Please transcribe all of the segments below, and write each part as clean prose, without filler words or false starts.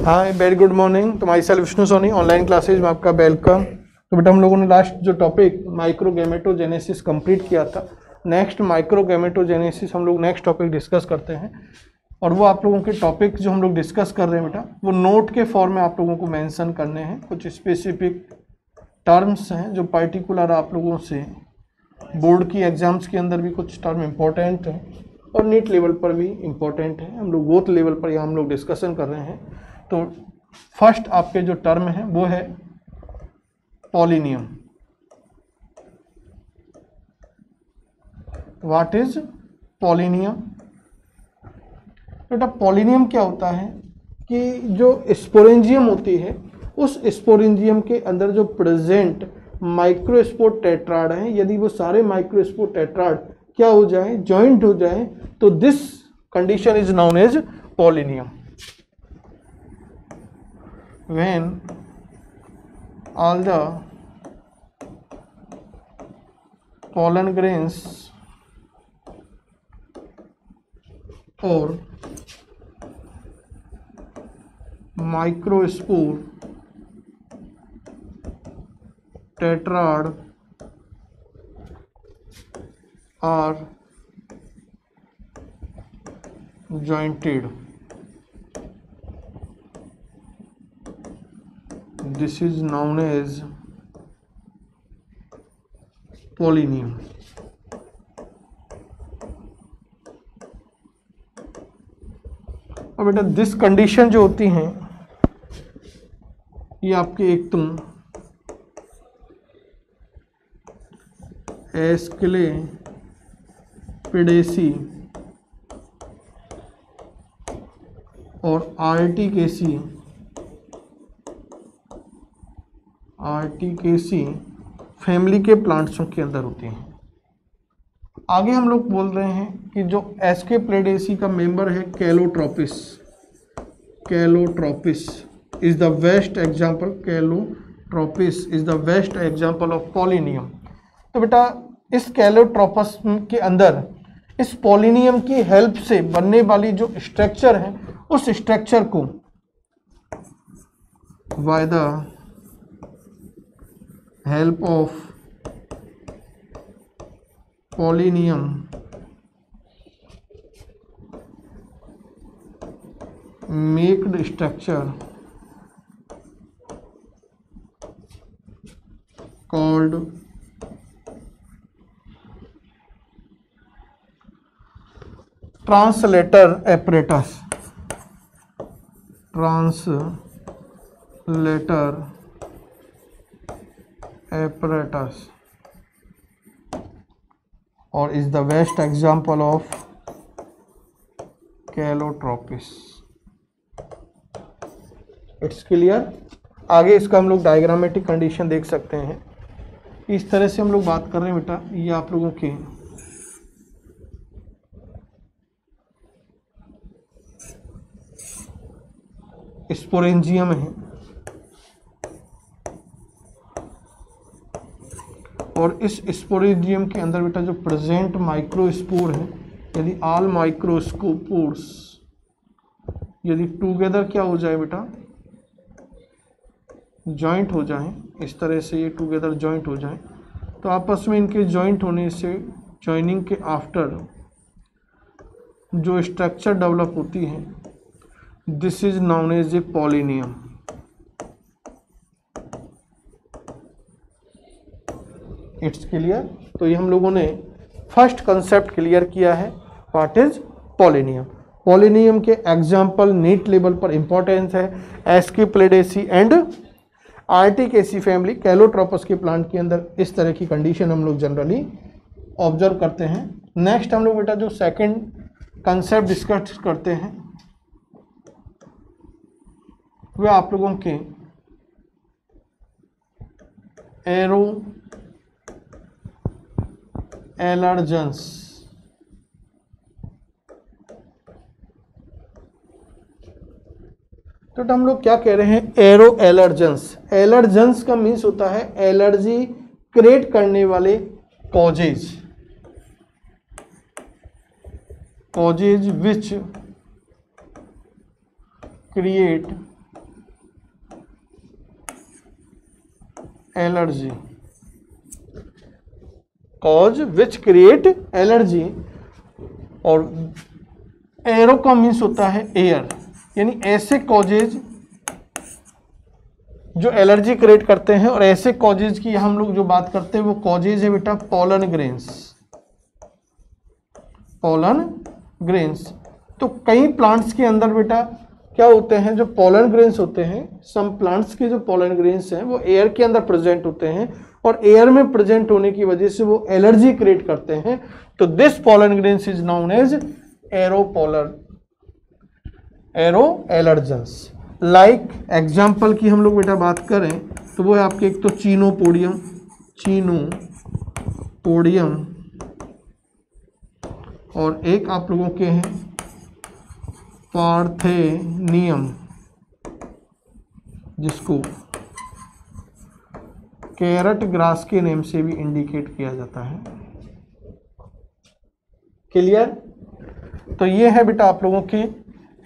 Hi very good morning. तो myself Vishnu Soni, online classes में आपका वेलकम। तो बेटा हम लोगों ने लास्ट जो टॉपिक माइक्रोगैमेटोजेनेसिस कंप्लीट किया था। नेक्स्ट माइक्रोगैमेटोजेनेसिस हम लोग नेक्स्ट टॉपिक डिस्कस करते हैं, और वो आप लोगों के टॉपिक जो हम लोग डिस्कस कर रहे हैं बेटा वो नोट के फॉर्म में आप लोगों को मेंशन करने हैं। कुछ स्पेसिफिक टर्म्स हैं जो पर्टिकुलर आप लोगों से बोर्ड की एग्जाम्स के अंदर भी कुछ टर्म इम्पोर्टेंट हैं और नीट लेवल पर भी इम्पोर्टेंट है। हम लोग बोथ लेवल पर यहाँ हम लोग डिस्कशन कर रहे हैं। तो फर्स्ट आपके जो टर्म है वो है पॉलिनियम। What is पॉलिनियम? बेटा पॉलिनियम क्या होता है कि जो स्पोरेंजियम होती है उस स्पोरेंजियम के अंदर जो प्रेजेंट माइक्रोस्पोर टेट्राड हैं, यदि वो सारे माइक्रोस्पोर टेट्राड क्या हो जाए, जॉइंट हो जाए, तो this condition is known as pollinium. When all the pollen grains or microspore tetrad are jointed, this is known as pollinium। और बेटा दिस कंडीशन जो होती हैं ये आपके एक तुम एस्क्लेपिडेसी और आर्टिकेसी फैमिली के प्लांट्सों के अंदर होती हैं। आगे हम लोग बोल रहे हैं कि जो एस्क्लेपिडेसी का मेंबर है Calotropis is the best example, Calotropis is the best example of pollinium. तो बेटा इस कैलोट्रोपस के अंदर इस पॉलिनियम की हेल्प से बनने वाली जो स्ट्रक्चर है उस स्ट्रक्चर को by the help of pollinium maked structure called translator apparatus और is the best example of calotropis। It's clear. आगे इसका हम लोग डायग्रामेटिक कंडीशन देख सकते हैं। इस तरह से हम लोग बात कर रहे हैं बेटा, ये आप लोगों के स्पोरेंजियम है और इस स्पोरेंजियम के अंदर बेटा जो प्रेजेंट माइक्रोस्पोर है, यदि ऑल माइक्रोस्पोर्स यदि टुगेदर क्या हो जाए बेटा, जॉइंट हो जाए, इस तरह से ये टुगेदर जॉइंट हो जाए, तो आपस में इनके जॉइंट होने से जॉइनिंग के आफ्टर जो स्ट्रक्चर डेवलप होती है this is known as a pollinium. It's clear. तो ये हम लोगों ने फर्स्ट कंसेप्ट क्लियर किया है, व्हाट इज पॉलिनियम। पॉलिनियम के एग्जाम्पल नीट लेवल पर इंपॉर्टेंस है एस्क्लेपिडेसी एंड आर्टिकेसी फैमिली कैलोट्रोपस के प्लांट के अंदर इस तरह की कंडीशन हम लोग जनरली ऑब्जर्व करते हैं। नेक्स्ट हम लोग बेटा जो सेकंड कंसेप्ट डिस्कस करते हैं वह आप लोगों के एरो एलर्जेंस। तो हम लोग क्या कह रहे हैं, एरो एलर्जेंस। एलर्जेंस का मीन्स होता है एलर्जी क्रिएट करने वाले causes which create allergy, cause which create allergy. और एरो का मीन्स होता है एयर, यानी ऐसे कॉजेज जो एलर्जी क्रिएट करते हैं। और ऐसे कॉजेज की हम लोग जो बात करते हैं वो कॉजेज है बेटा पोलन ग्रेन्स, पोलन ग्रेन्स। तो कई प्लांट्स के अंदर बेटा क्या होते हैं, जो पोलन ग्रेन्स होते हैं, सम प्लांट्स के जो पोलन ग्रेन्स हैं वो एयर के अंदर प्रेजेंट होते हैं और एयर में प्रेजेंट होने की वजह से वो एलर्जी क्रिएट करते हैं। तो this pollen grains is known as aeropollen, aero allergens. Like example की हम लोग बेटा बात करें तो वो है आपके एक तो चीनोपोडियम, चीनोपोडियम, और एक आप लोगों के हैं पार्थेनियम, जिसको कैरट ग्रास के नेम से भी इंडिकेट किया जाता है। क्लियर? तो ये है बेटा आप लोगों के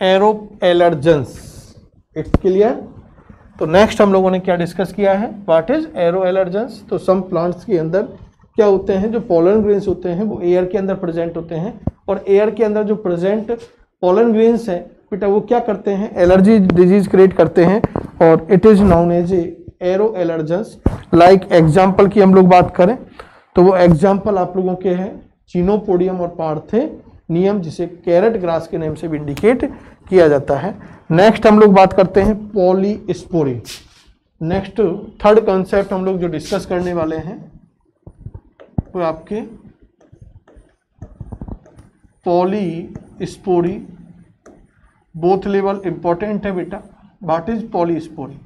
एरो एलर्जेंस। It's clear? तो नेक्स्ट हम लोगों ने क्या डिस्कस किया है, व्हाट इज एरो एलर्जेंस। तो सम प्लांट्स के अंदर क्या होते हैं, जो पोलन ग्रेन्स होते हैं वो एयर के अंदर प्रेजेंट होते हैं और एयर के अंदर जो प्रेजेंट पोलन ग्रेन्स है बेटा वो क्या करते हैं, एलर्जी डिजीज क्रिएट करते हैं और it is known as arrow allergens. Like example की हम लोग बात करें तो वो एग्जाम्पल आप लोगों के हैं चीनोपोडियम और पार्थेनियम, जिसे कैरट ग्रास के नेम से भी इंडिकेट किया जाता है। नेक्स्ट हम लोग बात करते हैं पॉलीस्पोरी। नेक्स्ट थर्ड कॉन्सेप्ट हम लोग जो डिस्कस करने वाले हैं वो आपके पॉलीस्पोरी। बोथ लेवल इंपॉर्टेंट है बेटा। What is polyspory.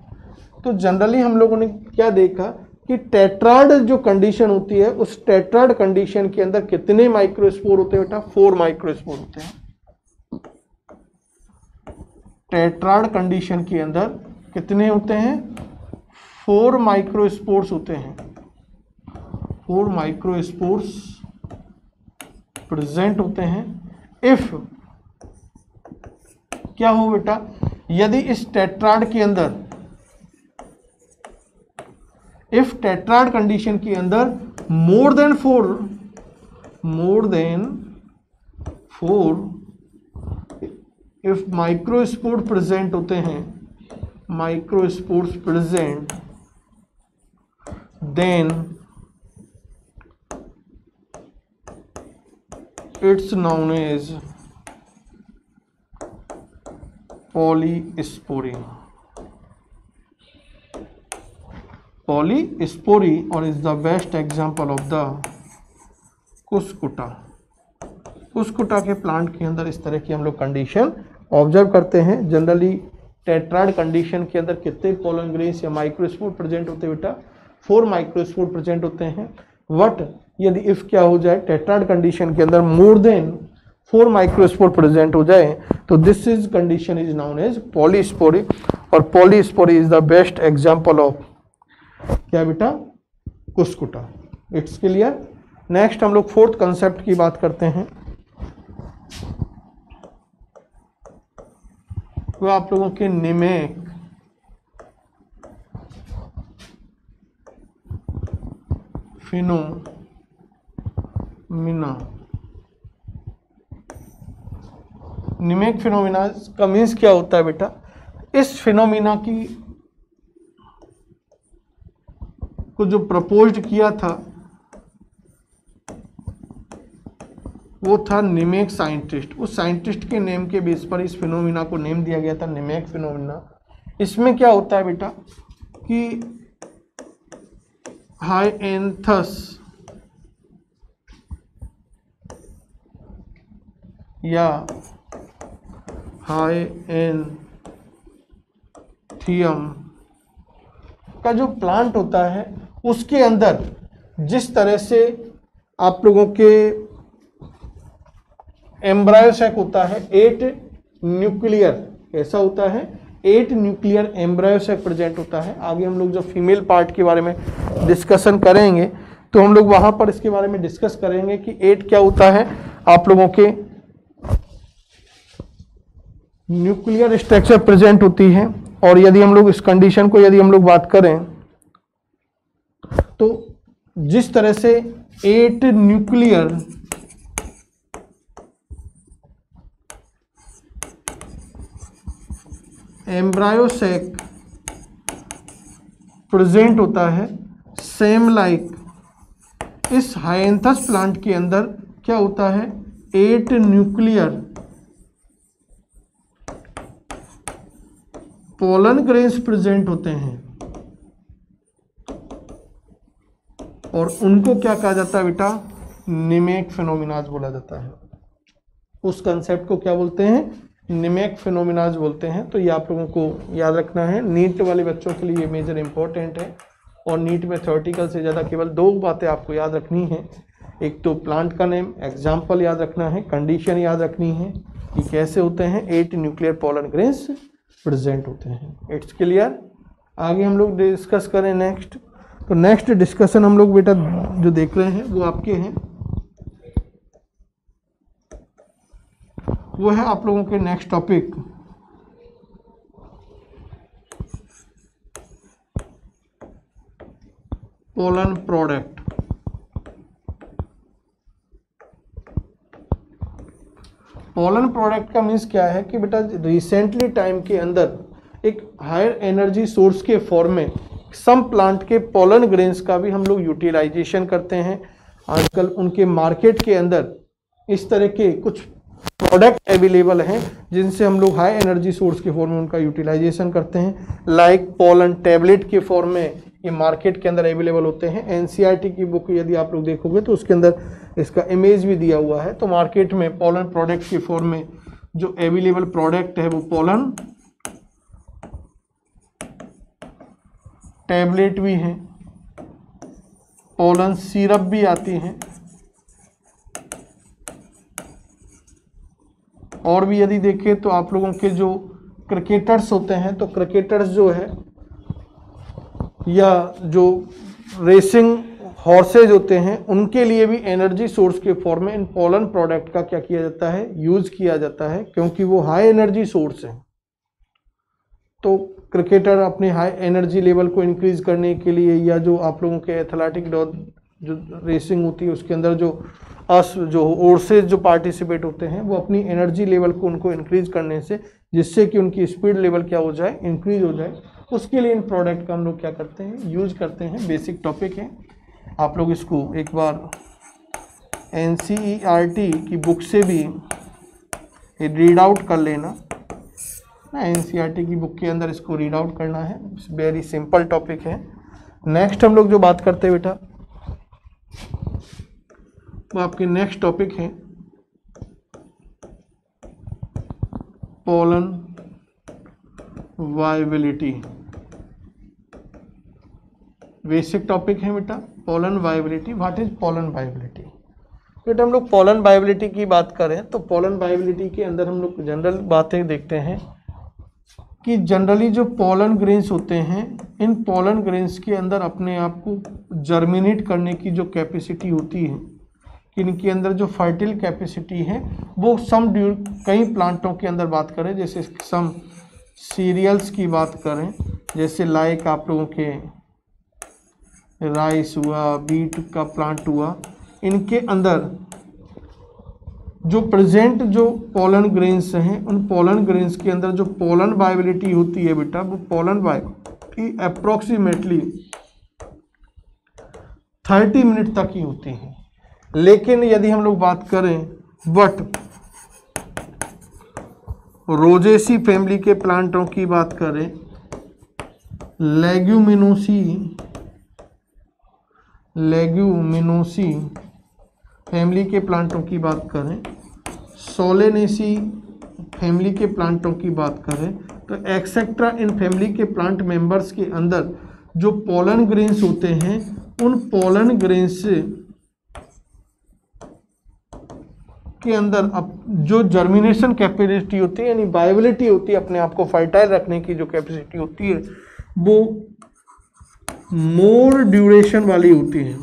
तो जनरली हम लोगों ने क्या देखा कि टेट्राड जो कंडीशन होती है उस टेट्राड कंडीशन के अंदर कितने माइक्रोस्पोर होते हैं बेटा, 4 माइक्रोस्पोर होते हैं। टेट्राड कंडीशन के अंदर कितने होते हैं, 4 माइक्रोस्पोर्स होते हैं। 4 माइक्रोस्पोर्स प्रेजेंट होते हैं। इफ क्या हो बेटा, यदि इस टेट्राड के अंदर, इफ टेट्राड कंडीशन के अंदर more than 4 if microspore present होते हैं, microspores present, then it's known as polyspory. Polyspory और is the best example of the Cuscuta. Cuscuta के प्लांट के अंदर इस तरह की हम लोग कंडीशन ऑब्जर्व करते हैं। जनरली टेट्राड कंडीशन के अंदर कितने पोलन ग्रेन्स या माइक्रोस्पोर प्रेजेंट होते हैं बेटा, 4 माइक्रोस्पोर प्रेजेंट होते हैं। वट यदि इफ क्या हो जाए, टेट्राड कंडीशन के अंदर मोर देन 4 माइक्रोस्पोर प्रेजेंट हो जाए तो this is condition is known as polyspory. और polyspory is the best example of क्या बेटा, कुस्कुटा। It's clear? नेक्स्ट हम लोग फोर्थ कंसेप्ट की बात करते हैं। वो आप लोगों के निमेक, फिनोमिना। निमेक फिनोमिना का मीन्स क्या होता है बेटा, इस फिनोमिना की को जो प्रपोज्ड किया था वो था निमेक साइंटिस्ट। उस साइंटिस्ट के नेम के बेस पर इस फिनोमिना को नेम दिया गया था निमेक फिनोमिना। इसमें क्या होता है बेटा कि हाइएंथस या हाइएंथियम का जो प्लांट होता है उसके अंदर जिस तरह से आप लोगों के एम्ब्रायोसैक होता है, 8 न्यूक्लियर ऐसा होता है, 8 न्यूक्लियर एम्ब्रायोसैक प्रेजेंट होता है। आगे हम लोग जो फीमेल पार्ट के बारे में डिस्कशन करेंगे तो हम लोग वहां पर इसके बारे में डिस्कस करेंगे कि 8 क्या होता है, आप लोगों के न्यूक्लियर स्ट्रक्चर प्रेजेंट होती है। और यदि हम लोग इस कंडीशन को यदि हम लोग बात करें तो जिस तरह से 8 न्यूक्लियर एम्ब्रायो सैक प्रेजेंट होता है, सेम लाइक इस हाइएंथस प्लांट के अंदर क्या होता है, 8 न्यूक्लियर पोलन ग्रेन्स प्रेजेंट होते हैं और उनको क्या कहा जाता है बेटा, निमेक फिनोमिनाज बोला जाता है। उस कंसेप्ट को क्या बोलते हैं, निमेक फिनोमिनाज बोलते हैं। तो ये आप लोगों को याद रखना है, नीट वाले बच्चों के लिए ये मेजर इंपॉर्टेंट है। और नीट में थ्योरेटिकल से ज़्यादा केवल 2 बातें आपको याद रखनी है, एक तो प्लांट का नेम, एग्जाम्पल याद रखना है, कंडीशन याद रखनी है कि कैसे होते हैं 8 न्यूक्लियर पोलन ग्रेन्स प्रेजेंट होते हैं। It's clear. आगे हम लोग डिस्कस करें नेक्स्ट। तो नेक्स्ट डिस्कशन हम लोग बेटा जो देख रहे हैं वो आपके हैं, वो है आप लोगों के next topic pollen product. Pollen product का मीन्स क्या है कि बेटा रिसेंटली टाइम के अंदर एक हायर एनर्जी सोर्स के फॉर्म में सम प्लांट के पोलन ग्रेन्स का भी हम लोग यूटिलाइजेशन करते हैं। आजकल उनके मार्केट के अंदर इस तरह के कुछ प्रोडक्ट अवेलेबल हैं जिनसे हम लोग हाई एनर्जी सोर्स के फॉर्म में उनका यूटिलाइजेशन करते हैं। लाइक पोलन टैबलेट के फॉर्म में ये मार्केट के अंदर अवेलेबल होते हैं। एनसीईआरटी की बुक यदि आप लोग देखोगे तो उसके अंदर इसका इमेज भी दिया हुआ है। तो मार्केट में पोलन प्रोडक्ट के फॉर्म में जो अवेलेबल प्रोडक्ट है वो पोलन टैबलेट भी हैं, पोलन सिरप भी आती हैं, और भी यदि देखें तो आप लोगों के जो क्रिकेटर्स होते हैं तो क्रिकेटर्स जो है या जो रेसिंग हॉर्सेज होते हैं उनके लिए भी एनर्जी सोर्स के फॉर्म में इन पोलन प्रोडक्ट का क्या किया जाता है, यूज किया जाता है, क्योंकि वो हाई एनर्जी सोर्स है। तो क्रिकेटर अपने हाई एनर्जी लेवल को इंक्रीज करने के लिए या जो आप लोगों के एथलेटिक जो रेसिंग होती है उसके अंदर जो हॉर्सेज जो पार्टिसिपेट होते हैं वो अपनी एनर्जी लेवल को उनको इंक्रीज करने से, जिससे कि उनकी स्पीड लेवल क्या हो जाए, इंक्रीज हो जाए, उसके लिए इन प्रोडक्ट का हम लोग क्या करते हैं, यूज करते हैं। बेसिक टॉपिक है, आप लोग इसको एक बार एनसीईआरटी की बुक से भी रीड आउट कर लेना ना। एनसीईआरटी की बुक के अंदर इसको रीड आउट करना है, वेरी सिंपल टॉपिक है। नेक्स्ट हम लोग जो बात करते हैं बेटा वो आपके नेक्स्ट टॉपिक है पोलन वायबिलिटी। बेसिक टॉपिक है बेटा pollen viability. What is pollen viability? बेटा हम लोग पोलन वायबिलिटी की बात करें तो पोलन वायबिलिटी के अंदर हम लोग जनरल बातें देखते हैं कि जनरली जो पोलन ग्रेन्स होते हैं, इन पोलन ग्रेन्स के अंदर अपने आप को जर्मिनेट करने की जो कैपेसिटी होती है, इनके अंदर जो फर्टिल कैपेसिटी है वो कई प्लांटों के अंदर बात करें, जैसे सम सीरियल्स की बात करें, जैसे लाइक आप लोगों के राइस हुआ, बीट का प्लांट हुआ, इनके अंदर जो प्रेजेंट जो पोलन ग्रेन्स हैं उन पोलन ग्रेन्स के अंदर जो पोलन वायबिलिटी होती है बेटा, वो पोलन वायबिलिटी अप्रोक्सीमेटली 30 मिनट तक ही होती है। लेकिन यदि हम लोग बात करें रोजेसी फैमिली के प्लांटों की बात करें, लेग्यूमिनोसी फैमिली के प्लांटों की बात करें, सोलेनेसी फैमिली के प्लांटों की बात करें, तो एक्सेट्रा इन फैमिली के प्लांट मेंबर्स के अंदर जो पोलन ग्रेन्स होते हैं उन पोलन ग्रेन्स के अंदर अब जो जर्मिनेशन कैपेसिटी होती है यानी वायबिलिटी होती है, अपने आप को फर्टाइल रखने की जो कैपेसिटी होती है वो मोर ड्यूरेशन वाली होती है,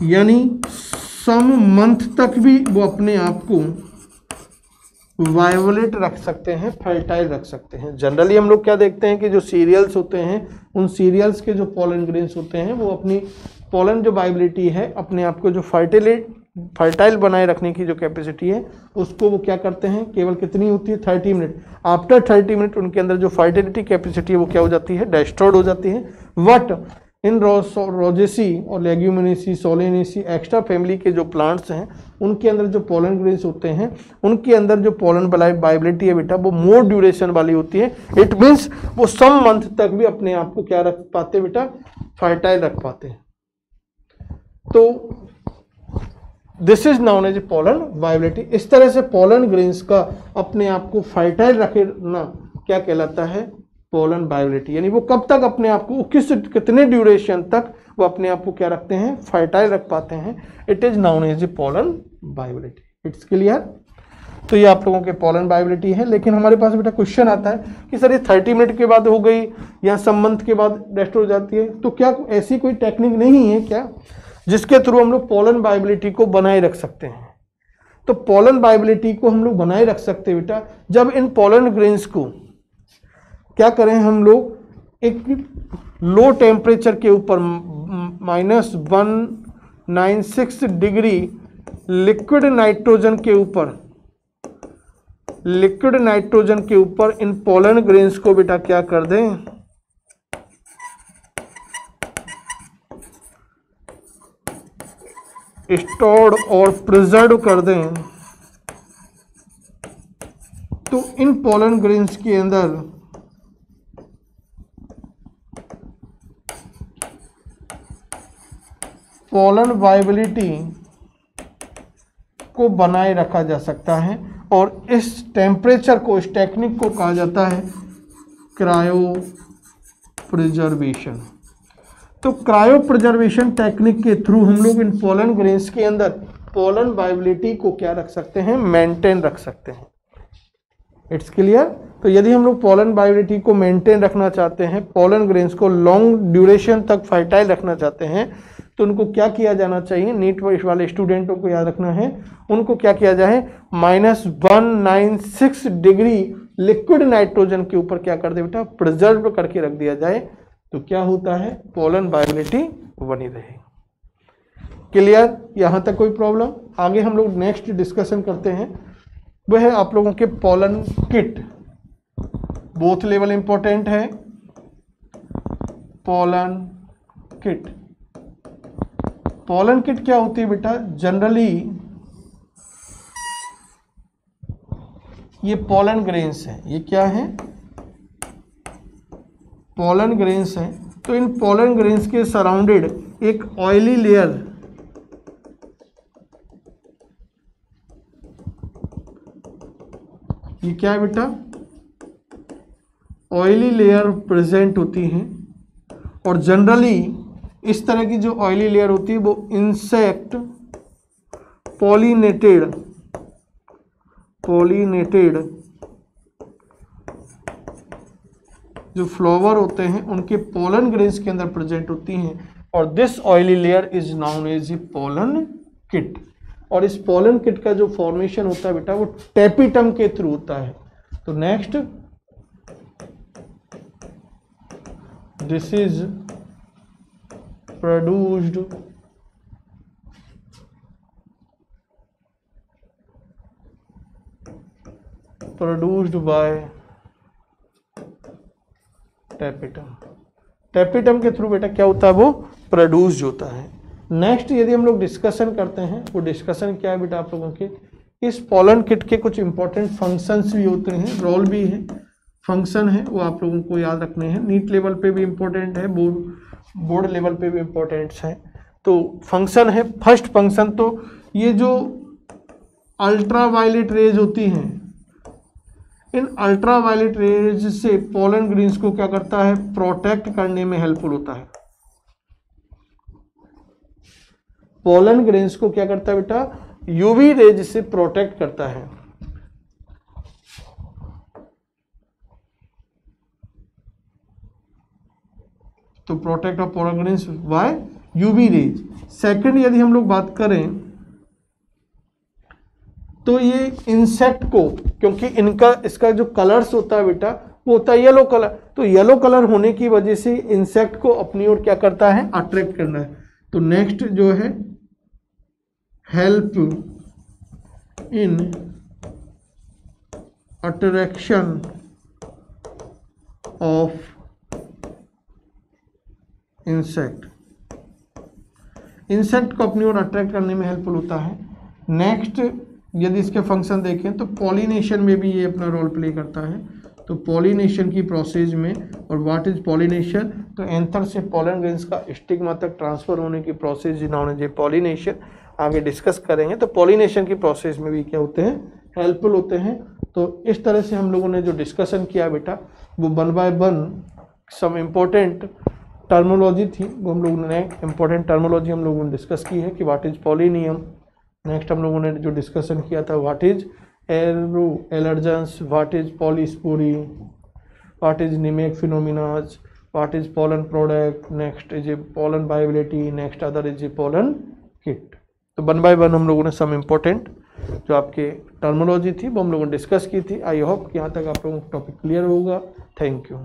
यानी सम मंथ तक भी वो अपने आप को वायोलेट रख सकते हैं, फर्टाइल रख सकते हैं। जनरली हम लोग क्या देखते हैं कि जो सीरियल्स होते हैं उन सीरियल्स के जो पोलन ग्रेन्स होते हैं वो अपनी पोलन जो वाइबिलिटी है, अपने आप को जो फर्टाइल बनाए रखने की जो कैपेसिटी है उसको वो क्या करते हैं, केवल कितनी होती है 30 मिनट। आफ्टर 30 मिनट उनके अंदर जो फर्टिलिटी कैपेसिटी है वो क्या हो जाती है, डिस्ट्रॉयड हो जाती है। बट इन रोजेसी और लेग्यूमिनेसी, सोलेनेसी, एक्स्ट्रा फैमिली के जो प्लांट्स हैं उनके अंदर जो पोलन ग्रेन्स होते हैं उनके अंदर जो पोलन वाइबिलिटी है बेटा वो मोर ड्यूरेशन वाली होती है। इट मीन्स वो सम मंथ तक भी अपने आप को क्या रख पाते हैं बेटा, फर्टाइल रख पाते हैं। तो this is known as pollen viability. इस तरह से पोलन ग्रेन्स का अपने आप को फर्टाइल रखना क्या कहलाता है, पोलन वाइबिलिटी। यानी वो कब तक अपने आप को, कितने ड्यूरेशन तक वो अपने आप को क्या रखते हैं, फर्टाइल रख पाते हैं। It is known as a pollen viability. It's clear. तो ये आप लोगों के पोलन वाइबिलिटी है। लेकिन हमारे पास बेटा क्वेश्चन आता है कि सर ये 30 मिनट के बाद हो गई या सम मंथ के बाद रेस्ट हो जाती है, तो क्या ऐसी कोई टेक्निक नहीं है क्या जिसके थ्रू हम लोग पोलन वाइबिलिटी को बनाए रख सकते हैं? तो पोलन वाइबिलिटी को हम लोग बनाए रख सकते हैं बेटा जब इन पोलन ग्रेन्स को क्या करें हम लोग, एक लो टेम्परेचर के ऊपर -196 डिग्री लिक्विड नाइट्रोजन के ऊपर इन पोलन ग्रेन्स को बेटा क्या कर दें, स्टोर्ड और प्रिजर्व कर दें। तो इन पोलन ग्रेन्स के अंदर पोलन वाइबिलिटी को बनाए रखा जा सकता है और इस टेम्परेचर को, इस टेक्निक को कहा जाता है क्रायो प्रिजर्वेशन। तो क्रायो प्रिजर्वेशन टेक्निक के थ्रू हम लोग इन पोलन ग्रेन्स के अंदर पोलन वाइबिलिटी को क्या रख सकते हैं, मेंटेन रख सकते हैं। It's clear. तो यदि हम लोग पोलन वाइबिलिटी को मेंटेन रखना चाहते हैं, पोलन ग्रेन्स को लॉन्ग ड्यूरेशन तक फर्टाइल रखना चाहते हैं, तो उनको क्या किया जाना चाहिए, नीट वाले स्टूडेंटों को याद रखना है, उनको क्या किया जाए, -196 डिग्री लिक्विड नाइट्रोजन के ऊपर क्या कर दे बेटा, प्रिजर्व करके रख दिया जाए। तो क्या होता है, पोलन वाइबिलिटी बनी रहेगी। क्लियर। यहां तक कोई प्रॉब्लम? आगे हम लोग नेक्स्ट डिस्कशन करते हैं, वह है आप लोगों के pollen kit. Both level important है। पोलन किट, पोलन किट क्या होती है बेटा, जनरली ये पोलन ग्रेन्स है। ये क्या है, पोलन ग्रेन्स है। तो इन पोलन ग्रेन्स के सराउंडेड एक ऑयली लेयर, ये क्या है बेटा, ऑयली लेयर प्रेजेंट होती है। और जनरली इस तरह की जो ऑयली लेयर होती है वो इंसेक्ट पॉलिनेटेड जो फ्लावर होते हैं उनके पोलन ग्रेन्स के अंदर प्रेजेंट होती हैं। और this oily layer is known as a pollen kitt. और इस पोलन किट का जो फॉर्मेशन होता है बेटा वो टेपिटम के थ्रू होता है। तो next, this is produced by tapetum के थ्रू बेटा क्या होता है, वो प्रोड्यूस्ड होता है। नेक्स्ट यदि हम लोग डिस्कशन करते हैं, वो डिस्कशन क्या है बेटा आप लोगों के, इस पोलन किट के कुछ इंपॉर्टेंट फंक्शंस भी होते हैं, रोल भी है, फंक्शन है, वो आप लोगों को याद रखने हैं। नीट लेवल पे भी इंपॉर्टेंट है, बोर्ड लेवल पे भी इंपॉर्टेंट है। तो फंक्शन है, फर्स्ट फंक्शन तो ये जो अल्ट्रावायलेट रेज होती हैं, इन अल्ट्रावायलेट रेज से पोलन ग्रेन्स को क्या करता है, प्रोटेक्ट करने में हेल्पफुल होता है। पोलन ग्रेन्स को क्या करता है बेटा, यूवी रेज से प्रोटेक्ट करता है। तो protect of pollen grains by UV rays. Second यदि हम लोग बात करें तो ये इंसेक्ट को, क्योंकि इसका जो कलर्स होता है बेटा वो होता है येलो कलर, तो येलो कलर होने की वजह से इंसेक्ट को अपनी ओर क्या करता है, अट्रैक्ट करना है। तो नेक्स्ट जो है help in attraction of insect, insect को अपनी ओर अट्रैक्ट करने में हेल्पफुल होता है। नेक्स्ट यदि इसके फंक्शन देखें तो पॉलिनेशन में भी ये अपना रोल प्ले करता है। तो पॉलिनेशन की प्रोसेस में, और व्हाट इज पॉलिनेशन, तो एंथर से पॉलन ग्रेन्स का स्टिग्मा तक ट्रांसफर होने की प्रोसेस जिन्होंने जो पॉलिनेशन आगे डिस्कस करेंगे। तो पॉलिनेशन की प्रोसेस में भी क्या होते हैं, हेल्पफुल होते हैं। तो इस तरह से हम लोगों ने जो डिस्कशन किया बेटा वो 1 बाय 1 सम इम्पोर्टेंट टर्मोलॉजी थी, वो हम लोगों ने इम्पोर्टेंट टर्मोलॉजी हम लोगों ने डिस्कस की है कि व्हाट इज पॉलिनियम। नेक्स्ट हम लोगों ने जो डिस्कशन किया था what is aero allergens, what is polyspory, what is Nemec phenomena, what is pollen product, next is a pollen viability, next other is a pollen kit. तो 1 बाय 1 हम लोगों ने सम इम्पोर्टेंट जो आपके टर्मोलॉजी थी वो हम लोगों ने डिस्कस की थी। आई होप कि यहाँ तक आप लोगों को टॉपिक क्लियर होगा। Thank you.